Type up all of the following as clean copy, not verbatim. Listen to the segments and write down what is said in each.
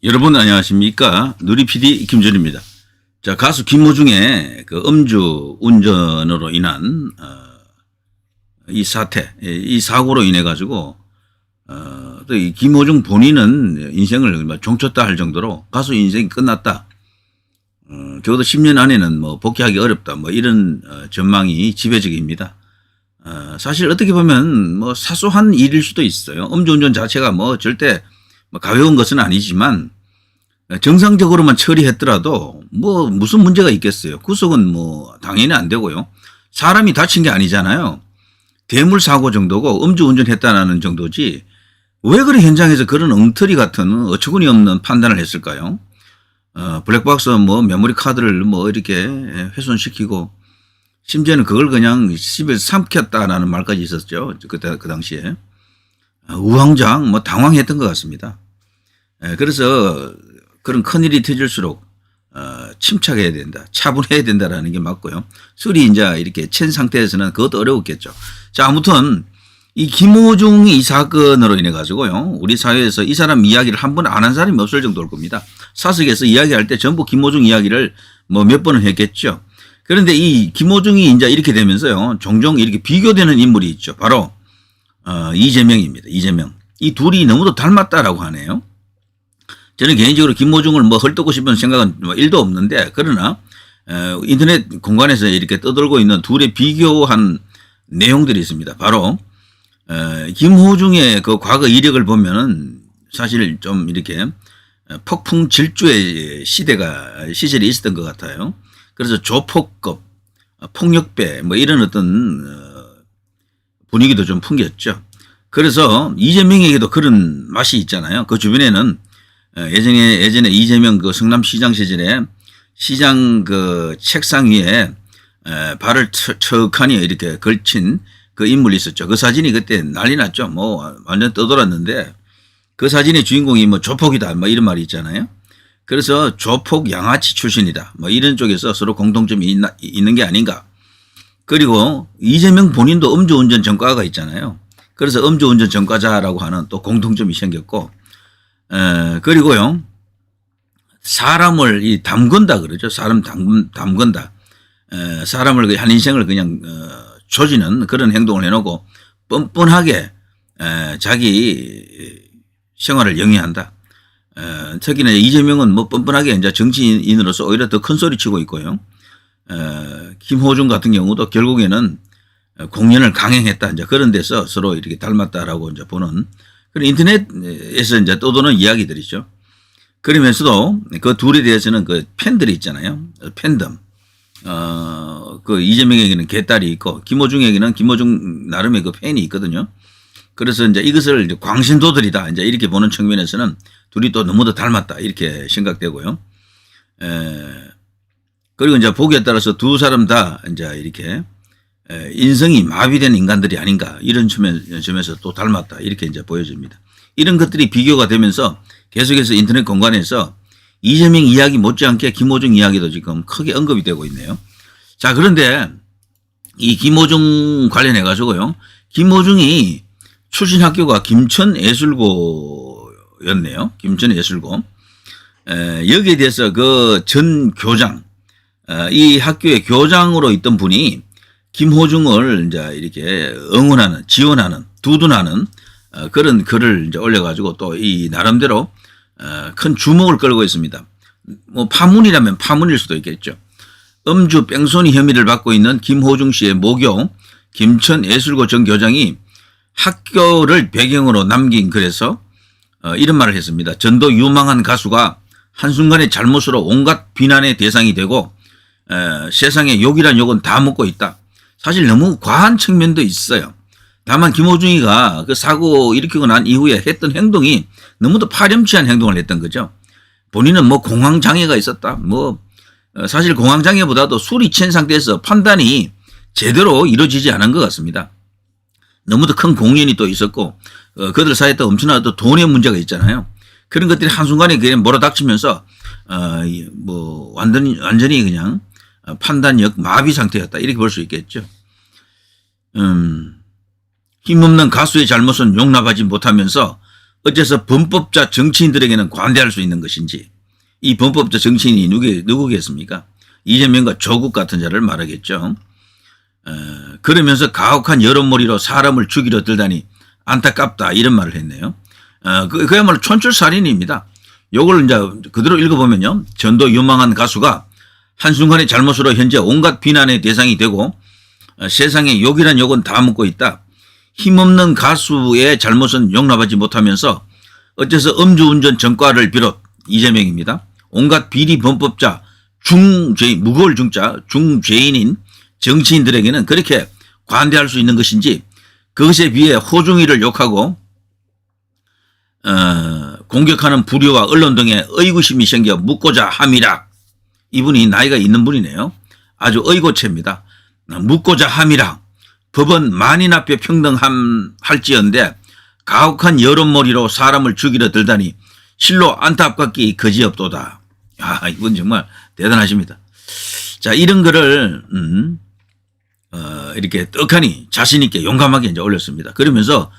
여러분 안녕하십니까? 누리PD 김준입니다. 자, 가수 김호중의 그 음주 운전으로 인한 이 사태, 이 사고로 인해 가지고 또 이 김호중 본인은 인생을 종쳤다 할 정도로 가수 인생이 끝났다. 적어도 10년 안에는 뭐 복귀하기 어렵다. 뭐 이런 전망이 지배적입니다. 사실 어떻게 보면 뭐 사소한 일일 수도 있어요. 음주운전 자체가 뭐 절대 가벼운 것은 아니지만 정상적으로만 처리했더라도 뭐 무슨 문제가 있겠어요. 구속은 뭐 당연히 안 되고요. 사람이 다친 게 아니잖아요. 대물 사고 정도고 음주운전 했다는 정도지 왜 그래 현장에서 그런 엉터리 같은 어처구니 없는 판단을 했을까요? 블랙박스 뭐 메모리 카드를 뭐 이렇게 훼손시키고 심지어는 그걸 그냥 집에서 삼켰다라는 말까지 있었죠. 그때 그 당시에 우왕좌왕 뭐 당황했던 것 같습니다. 그래서 그런 큰일이 터질수록 침착해야 된다, 차분해야 된다라는 게 맞고요. 술이 이제 이렇게 챈 상태에서는 그것도 어려웠겠죠. 자, 아무튼 이 김호중 이 사건으로 인해 가지고요, 우리 사회에서 이 사람 이야기를 한 번 안 한 사람이 없을 정도일 겁니다. 사석에서 이야기할 때 전부 김호중 이야기를 뭐 몇 번은 했겠죠. 그런데 이 김호중이 이제 이렇게 되면서요, 종종 이렇게 비교되는 인물이 있죠. 바로 이재명입니다. 이재명. 이 둘이 너무도 닮았다라고 하네요. 저는 개인적으로 김호중을 뭐 헐뜯고 싶은 생각은 뭐 1도 없는데, 그러나 인터넷 공간에서 이렇게 떠돌고 있는 둘의 비교한 내용들이 있습니다. 바로 김호중의 그 과거 이력을 보면은 사실 좀 이렇게 폭풍 질주의 시절이 있었던 것 같아요. 그래서 조폭급, 폭력배 뭐 이런 어떤 분위기도 좀 풍겼죠. 그래서 이재명에게도 그런 맛이 있잖아요. 그 주변에는 예전에 이재명 그 성남시장 시절에 시장 그 책상 위에 발을 척하니 이렇게 걸친 그 인물이 있었죠. 그 사진이 그때 난리 났죠. 뭐 완전 떠돌았는데 그 사진의 주인공이 뭐 조폭이다 뭐 이런 말이 있잖아요. 그래서 조폭 양아치 출신이다 뭐 이런 쪽에서 서로 공통점이 있는 게 아닌가. 그리고 이재명 본인도 음주운전 전과가 있잖아요. 그래서 음주운전 전과자라고 하는 또 공통점이 생겼고, 그리고요, 사람을 이 담근다 그러죠. 사람 담근다. 사람을 한 인생을 그냥 조지는 그런 행동을 해놓고 뻔뻔하게 자기 생활을 영위한다. 특히나 이재명은 뭐 뻔뻔하게 이제 정치인으로서 오히려 더 큰 소리 치고 있고요. 김호중 같은 경우도 결국에는 공연을 강행했다. 이제 그런 데서 서로 이렇게 닮았다라고 이제 보는 그런 인터넷에서 이제 떠도는 이야기들이죠. 그러면서도 그 둘에 대해서는 그 팬들이 있잖아요. 팬덤. 그 이재명에게는 개딸이 있고 김호중에게는 김호중 나름의 그 팬이 있거든요. 그래서 이제 이것을 이제 광신도들이다. 이제 이렇게 보는 측면에서는 둘이 또 너무도 닮았다. 이렇게 생각되고요. 그리고 이제 보기에 따라서 두 사람 다 이제 이렇게 인성이 마비된 인간들이 아닌가 이런 점에서 또 닮았다. 이렇게 이제 보여집니다. 이런 것들이 비교가 되면서 계속해서 인터넷 공간에서 이재명 이야기 못지않게 김호중 이야기도 지금 크게 언급이 되고 있네요. 자, 그런데 이 김호중 관련해 가지고요. 김호중이 출신 학교가 김천예술고였네요. 김천예술고. 여기에 대해서 그 전 교장, 이 학교의 교장으로 있던 분이 김호중을 이제 이렇게 응원하는, 지원하는, 두둔하는 그런 글을 이제 올려가지고 또 이 나름대로 큰 주목을 끌고 있습니다. 뭐 파문이라면 파문일 수도 있겠죠. 음주 뺑소니 혐의를 받고 있는 김호중 씨의 모교 김천예술고 전 교장이 학교를 배경으로 남긴 글에서 이런 말을 했습니다. 전도 유망한 가수가 한순간의 잘못으로 온갖 비난의 대상이 되고 세상에 욕이란 욕은 다 먹고 있다. 사실 너무 과한 측면도 있어요. 다만 김호중이가 그 사고 일으키고 난 이후에 했던 행동이 너무도 파렴치한 행동을 했던 거죠. 본인은 뭐 공황장애가 있었다. 뭐 사실 공황장애보다도 술이 취한 상태에서 판단이 제대로 이루어지지 않은 것 같습니다. 너무도 큰 공연이 또 있었고 그들 사이에 또 엄청난 또 돈의 문제가 있잖아요. 그런 것들이 한순간에 그냥 몰아닥치면서 뭐 완전히 그냥 판단력 마비 상태였다. 이렇게 볼 수 있겠죠. 힘없는 가수의 잘못은 용납하지 못하면서 어째서 범법자 정치인들에게는 관대할 수 있는 것인지, 이 범법자 정치인이 누구겠습니까? 이재명과 조국 같은 자를 말하겠죠. 그러면서 가혹한 여론몰이로 사람을 죽이려 들다니 안타깝다, 이런 말을 했네요. 그야말로 촌철살인입니다. 요걸 이제 그대로 읽어보면요. 전도 유망한 가수가 한순간의 잘못으로 현재 온갖 비난의 대상이 되고 세상에 욕이란 욕은 다 묻고 있다. 힘없는 가수의 잘못은 용납하지 못하면서 어째서 음주운전 전과를 비롯 이재명입니다. 온갖 비리 범법자 중죄인, 무거울 중자 중죄인인 정치인들에게는 그렇게 관대할 수 있는 것인지, 그것에 비해 호중이를 욕하고 공격하는 부류와 언론 등의 의구심이 생겨 묻고자 함이라. 이분이 나이가 있는 분이네요. 아주 의고체입니다. 묻고자 함이라. 법은 만인 앞에 평등함 할지언데 가혹한 여론몰이로 사람을 죽이려 들다니 실로 안타깝기 그지없도다. 야, 이분 정말 대단하십니다. 자, 이런 거를 이렇게 떡하니 자신 있게 용감하게 이제 올렸습니다. 그러면서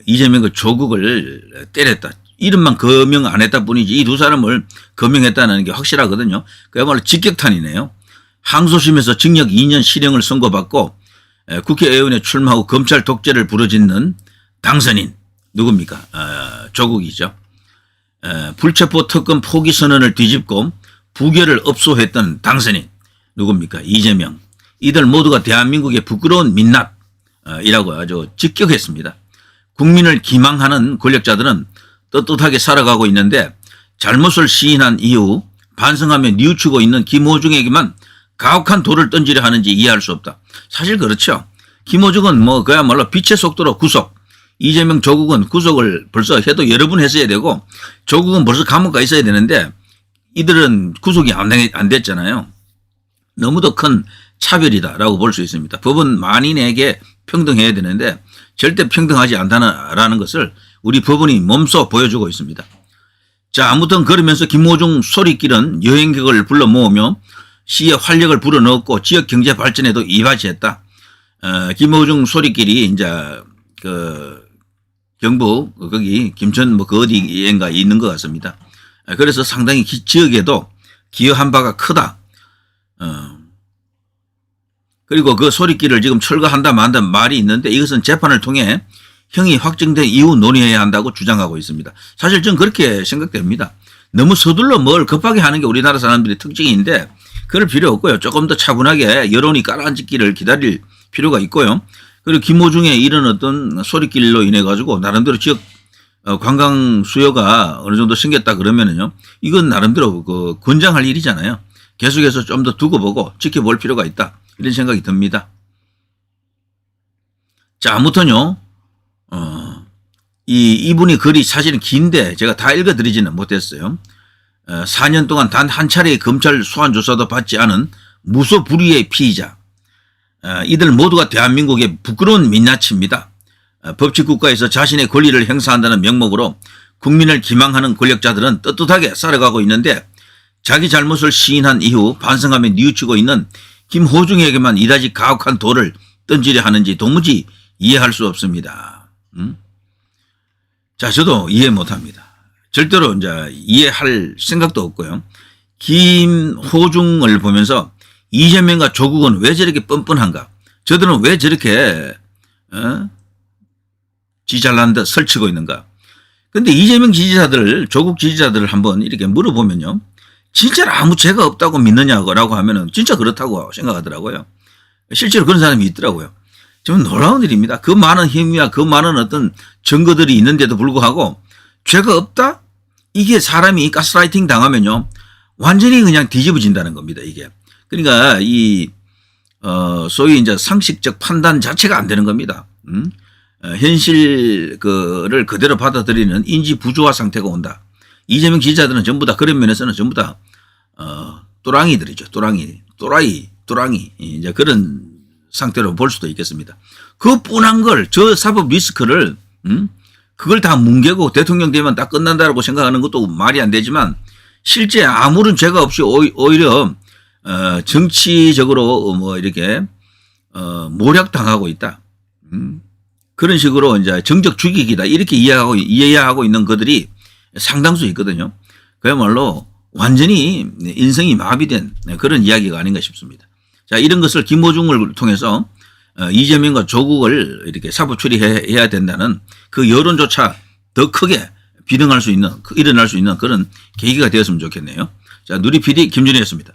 이재명과 조국을 때렸다. 이름만 거명 안 했다 뿐이지 이 두 사람을 거명했다는 게 확실하거든요. 그야말로 직격탄이네요. 항소심에서 징역 2년 실형을 선고받고 국회의원에 출마하고 검찰 독재를 부르짖는 당선인 누굽니까? 조국이죠. 불체포 특검 포기 선언을 뒤집고 부결을 업소했던 당선인 누굽니까? 이재명. 이들 모두가 대한민국의 부끄러운 민낯이라고 아주 직격했습니다. 국민을 기망하는 권력자들은 떳떳하게 살아가고 있는데 잘못을 시인한 이후 반성하며 뉘우치고 있는 김호중에게만 가혹한 돌을 던지려 하는지 이해할 수 없다. 사실 그렇죠. 김호중은 뭐 그야말로 빛의 속도로 구속, 이재명 조국은 구속을 벌써 해도 여러 번 했어야 되고 조국은 벌써 감옥 가 있어야 되는데 이들은 구속이 안 됐잖아요. 너무도 큰 차별이다라고 볼 수 있습니다. 법은 만인에게 평등해야 되는데 절대 평등하지 않다는 것을 우리 법원이 몸소 보여주고 있습니다. 자, 아무튼 그러면서 김호중 소리길은 여행객을 불러 모으며 시의 활력을 불어넣었고 지역 경제 발전에도 이바지했다. 김호중 소리길이 이제 경북 거기 김천 뭐 그 어디인가 있는 것 같습니다. 그래서 상당히 지역에도 기여한 바가 크다. 그리고 그 소리길을 지금 철거한다 만다 말이 있는데 이것은 재판을 통해 형이 확정된 이후 논의해야 한다고 주장하고 있습니다. 사실 저는 그렇게 생각됩니다. 너무 서둘러 뭘 급하게 하는 게 우리나라 사람들의 특징인데 그럴 필요 없고요. 조금 더 차분하게 여론이 가라앉기를 기다릴 필요가 있고요. 그리고 김호중의 이런 어떤 소리길로 인해 가지고 나름대로 지역 관광 수요가 어느 정도 생겼다 그러면은요. 이건 나름대로 그 권장할 일이잖아요. 계속해서 좀 더 두고 보고 지켜볼 필요가 있다. 이런 생각이 듭니다. 자, 아무튼요. 이분이 글이 사실은 긴데 제가 다 읽어드리지는 못했어요. 4년 동안 단 한 차례의 검찰 소환 조사도 받지 않은 무소불위의 피의자. 이들 모두가 대한민국의 부끄러운 민낯입니다. 법치국가에서 자신의 권리를 행사한다는 명목으로 국민을 기망하는 권력자들은 떳떳하게 살아가고 있는데 자기 잘못을 시인한 이후 반성하며 뉘우치고 있는 김호중에게만 이다지 가혹한 돌을 던지려 하는지 도무지 이해할 수 없습니다. 자, 저도 이해 못합니다. 절대로 이제 이해할 생각도 없고요. 김호중을 보면서 이재명과 조국은 왜 저렇게 뻔뻔한가? 저들은 왜 저렇게 지잘난 듯 설치고 있는가? 근데 이재명 지지자들, 조국 지지자들을 한번 이렇게 물어보면요. 진짜로 아무 죄가 없다고 믿느냐고 하면은 진짜 그렇다고 생각하더라고요. 실제로 그런 사람이 있더라고요. 좀 놀라운 일입니다. 그 많은 힘이와 그 많은 어떤 증거들이 있는데도 불구하고 죄가 없다? 이게 사람이 가스라이팅 당하면요. 완전히 그냥 뒤집어진다는 겁니다, 이게. 그러니까 소위 이제 상식적 판단 자체가 안 되는 겁니다. 현실을 그대로 받아들이는 인지 부조화 상태가 온다. 이재명 지지자들은 전부 다 그런 면에서는 전부 다 또랑이들이죠. 또라이 이제 그런 상태로 볼 수도 있겠습니다. 그 뻔한 걸, 저 사법 리스크를 그걸 다 뭉개고 대통령 되면 다 끝난다라고 생각하는 것도 말이 안 되지만 실제 아무런 죄가 없이 오히려 정치적으로 뭐 이렇게 모략당하고 있다. 그런 식으로 이제 정적 죽이기다 이렇게 이해하고 있는 그들이 상당수 있거든요. 그야말로 완전히 인성이 마비된 그런 이야기가 아닌가 싶습니다. 자, 이런 것을 김호중을 통해서 이재명과 조국을 이렇게 사부 처리해야 된다는 그 여론조차 더 크게 비등할 수 있는, 일어날 수 있는 그런 계기가 되었으면 좋겠네요. 자, 누리 PD 김준희였습니다.